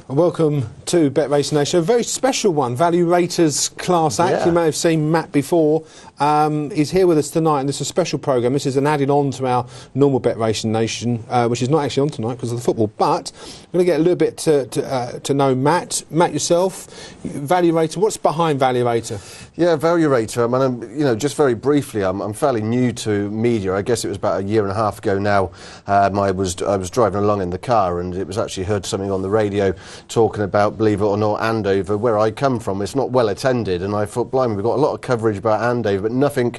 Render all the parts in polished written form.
Welcome to Bet Racing Nation. A very special one, Value Raters Class Act. Yeah. You may have seen Matt before. He's here with us tonight, and this is a special programme. This is an added on to our normal Bet Racing Nation, which is not actually on tonight because of the football. But we're going to get a little bit to know Matt. Matt, yourself, Value Rater. What's behind Value Rater? Yeah, Value Rater. I mean, just very briefly, I'm fairly new to media. I guess it was about a year and a half ago now. I was driving along in the car, and it was actually heard something on the radio talking about, believe it or not, Andover, where I come from. It's not well attended, and I thought, blimey, we've got a lot of coverage about Andover, but nothing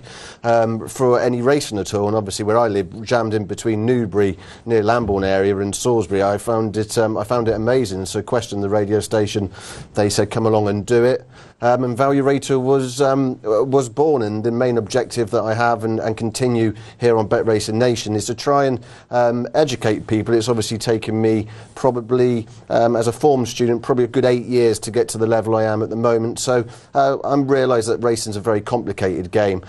for any racing at all. And obviously, where I live, jammed in between Newbury, near Lambourne area, and Salisbury, I found it amazing. So, questioned the radio station. They said, "Come along and do it." And Value Rater was born, and the main objective that I have and continue here on Bet Racing Nation is to try and educate people. It's obviously taken me probably, as a form student, probably a good 8 years to get to the level I am at the moment. So I realise that racing's a very complicated game.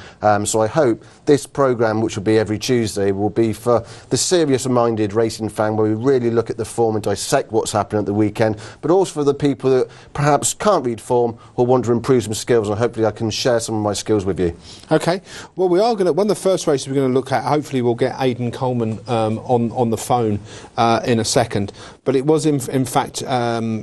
So I hope this programme, which will be every Tuesday, will be for the serious-minded racing fan, where we really look at the form and dissect what's happening at the weekend, but also for the people that perhaps can't read form or want to improve some skills, and hopefully I can share some of my skills with you. Okay. Well, we are going to, one of the first races we're going to look at, hopefully we'll get Aidan Coleman on the phone in a second, but it was in fact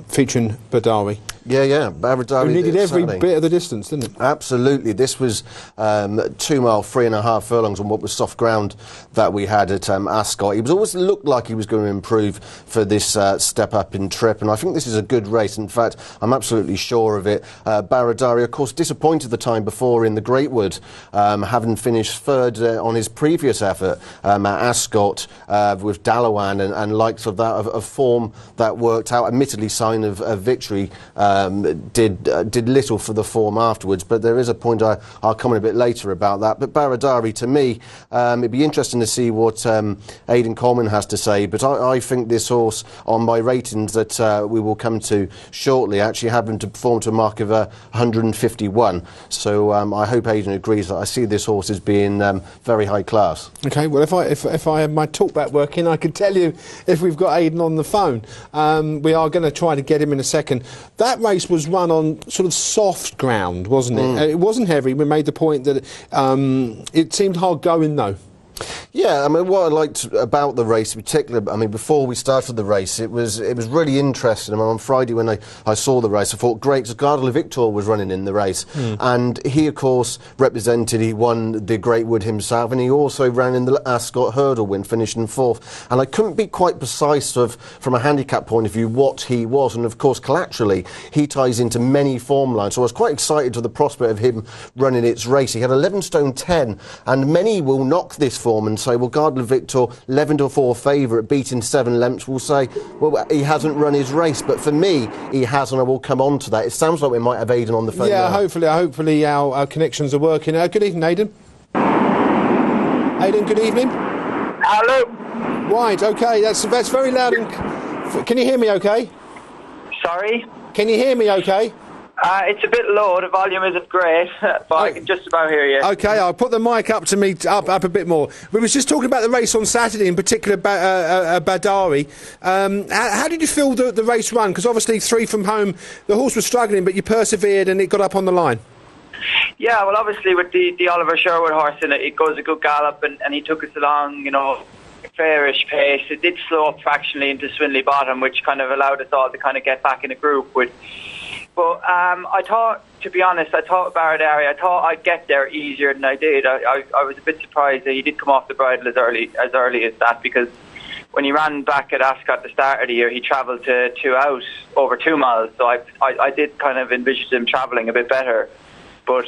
featuring Badari. Yeah, Badari. Who needed every bit of the distance, didn't it? Absolutely. This was 2 mile, 3.5 furlongs on what was soft ground that we had at Ascot. He was always looked like he was going to improve for this step up in trip, and I think this is a good race. In fact, I'm absolutely sure of it. Badari, of course, disappointed the time before in the Greatwood, having finished third on his previous effort at Ascot with Dalawan and likes of that, of form that worked out. Admittedly, sign of victory. Did little for the form afterwards, but there is a point I'll come in a bit later about that. But Badari, to me, it'd be interesting to see what Aidan Coleman has to say, but I think this horse, on my ratings that we will come to shortly, actually happened to perform to a mark of 151. So I hope Aidan agrees that I see this horse as being very high class. Okay, well, if I have my talkback working, I can tell you if we've got Aidan on the phone. We are going to try to get him in a second. That race was run on sort of soft ground, wasn't it? It wasn't heavy. We made the point that it seemed hard going, though. Yeah, I mean, what I liked about the race in particular, I mean, before we started the race, it was really interesting. I mean, on Friday when I saw the race, I thought, great, because Gardner Victor was running in the race. And he, of course, he won the Greatwood himself, and he also ran in the Ascot Hurdle win, finishing fourth. And I couldn't be quite precise from a handicap point of view what he was. And, of course, collaterally, he ties into many form lines. So I was quite excited to the prospect of him running its race. He had 11 stone 10, and many will knock this form and say, well, Gardner Victor, 11-4 favourite, beating 7 lengths, will say, well, he hasn't run his race. But for me, he has, and I will come on to that. It sounds like we might have Aidan on the phone. Yeah, now. hopefully our connections are working. Good evening, Aidan. Aidan, good evening. Hello. Right, okay, that's very loud. Can you hear me okay? Sorry? Can you hear me okay? It's a bit low, the volume isn't great, but I can just about hear you. Okay, I'll put the mic up to me, up a bit more. We was just talking about the race on Saturday, in particular Badari. How did you feel the race run? Because obviously 3 from home, the horse was struggling, but you persevered and it got up on the line. Yeah, well, obviously with the Oliver Sherwood horse in it, it goes a good gallop, and he took us along, fairish pace. It did slow up fractionally into Swinley Bottom, which kind of allowed us all to kind of get back in a group. But I thought, to be honest, I thought I'd get there easier than I did. I was a bit surprised that he did come off the bridle as early as that, because when he ran back at Ascot at the start of the year, he travelled to 2 out over 2 miles. So I did kind of envisage him travelling a bit better. But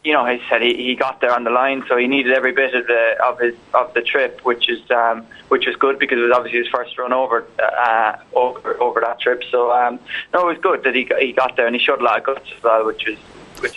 he said he got there on the line, so he needed every bit of the trip, which is good, because it was obviously his first run over that trip. So no, it was good that he got there, and he showed a lot of guts as well, which is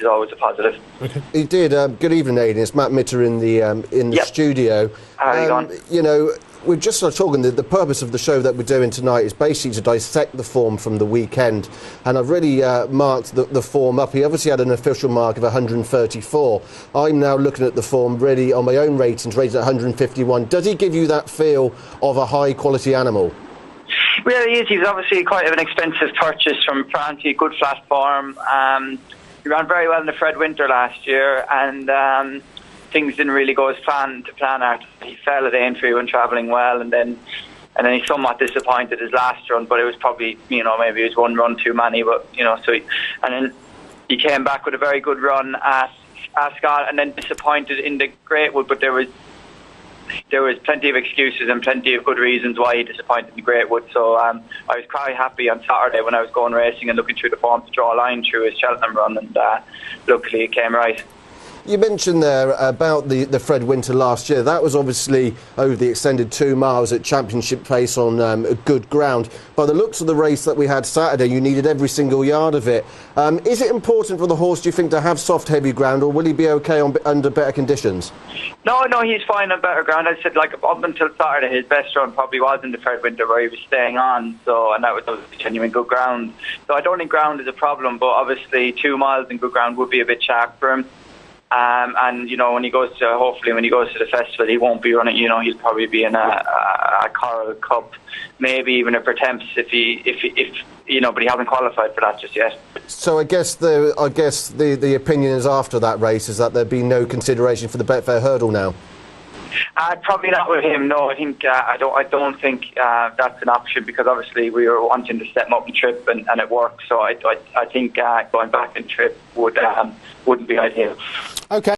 always a positive. Okay. He did. Good evening, Aidan. It's Matt Mitter in the studio. How are you going? We're just sort of talking, the purpose of the show that we're doing tonight is basically to dissect the form from the weekend, and I've really marked the form up. He obviously had an official mark of 134. I'm now looking at the form really on my own ratings, rated at 151. Does he give you that feel of a high quality animal? Well, he is. He's obviously quite an expensive purchase from France. He had good flat form. He ran very well in the Fred Winter last year, and things didn't really go as planned out. He fell at Aintree when travelling well, and then he's somewhat disappointed his last run. But it was probably, maybe it was one run too many. But and then he came back with a very good run at Ascot, and then disappointed in the Greatwood. But there was plenty of excuses and plenty of good reasons why he disappointed in the Greatwood. So I was quite happy on Saturday when I was going racing and looking through the form to draw a line through his Cheltenham run, and luckily it came right. You mentioned there about the Fred Winter last year. That was obviously over the extended 2 miles at championship pace on good ground. By the looks of the race that we had Saturday, you needed every single yard of it. Is it important for the horse, do you think, to have soft, heavy ground, or will he be okay under better conditions? No, he's fine on better ground. I said, up until Saturday, his best run probably was in the Fred Winter where he was staying on, and that was genuine good ground. So I don't think ground is a problem, but obviously 2 miles in good ground would be a bit sharp for him. And when he goes to the festival, he won't be running. He'll probably be in a Coral Cup, maybe even a Pertemps if but he hasn't qualified for that just yet. So I guess the opinion is after that race is that there'd be no consideration for the Betfair Hurdle now. Probably not with him. No, I think I don't think that's an option, because obviously we were wanting to set him up in trip and it worked. So I think going back in trip wouldn't be ideal. Okay.